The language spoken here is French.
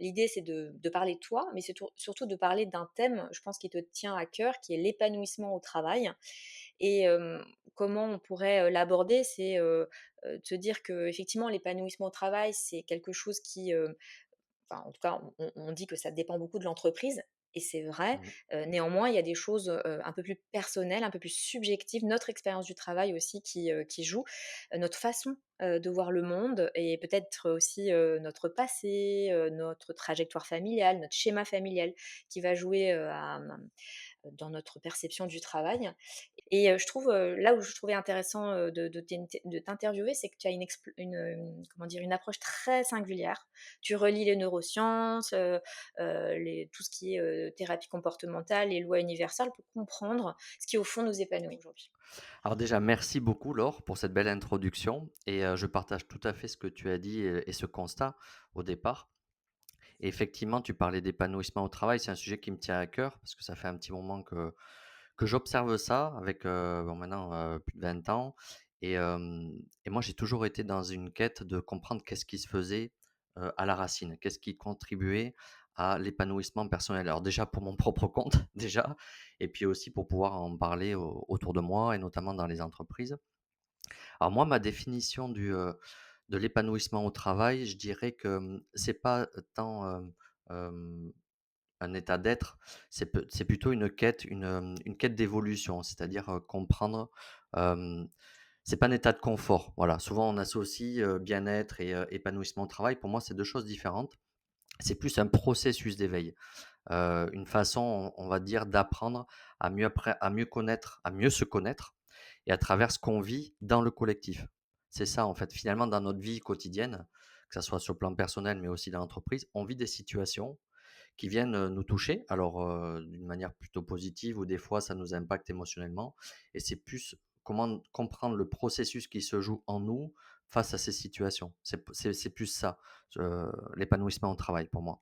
l'idée, c'est de parler de toi, mais c'est surtout de parler d'un thème, je pense, qui te tient à cœur, qui est l'épanouissement au travail. Et comment on pourrait, l'aborder? C'est, de se dire qu'effectivement l'épanouissement au travail, c'est quelque chose qui, enfin, en tout cas, on dit que ça dépend beaucoup de l'entreprise et c'est vrai. Mmh. Néanmoins, il y a des choses, un peu plus personnelles, un peu plus subjectives, notre expérience du travail aussi qui joue, notre façon, de voir le monde et peut-être aussi, notre passé, notre trajectoire familiale, notre schéma familial qui va jouer, dans notre perception du travail. Et je trouve, là où je trouvais intéressant, de t'interviewer, c'est que tu as comment dire? Une approche très singulière. Tu relis les neurosciences, les tout ce qui est, thérapie comportementale, les lois universelles pour comprendre ce qui, au fond, nous épanouit aujourd'hui. Alors déjà, merci beaucoup Laure pour cette belle introduction et je partage tout à fait ce que tu as dit et ce constat au départ. Et effectivement, tu parlais d'épanouissement au travail, c'est un sujet qui me tient à cœur parce que ça fait un petit moment que j'observe ça avec, bon maintenant, plus de 20 ans et moi j'ai toujours été dans une quête de comprendre qu'est-ce qui se faisait, à la racine. Qu'est-ce qui contribuait à l'épanouissement personnel? Alors déjà pour mon propre compte, déjà et puis aussi pour pouvoir en parler autour de moi et notamment dans les entreprises. Alors moi, ma définition de l'épanouissement au travail, je dirais que, c'est pas tant, hem, un état d'être, c'est plutôt une quête d'évolution. C'est-à-dire, comprendre, hem, c'est pas un état de confort. Voilà, souvent on associe, bien-être et épanouissement au travail. Pour moi, c'est 2 choses différentes. C'est plus un processus d'éveil, une façon, on va dire, d'apprendre à mieux connaître, à mieux se connaître et à travers ce qu'on vit dans le collectif. C'est ça, en fait, finalement, dans notre vie quotidienne, que ça soit sur le plan personnel, mais aussi dans l'entreprise, on vit des situations qui viennent, nous toucher. Alors, d'une manière plutôt positive ou des fois ça nous impacte émotionnellement et c'est plus comment comprendre le processus qui se joue en nous face à ces situations. C'est plus ça, l'épanouissement au travail pour moi.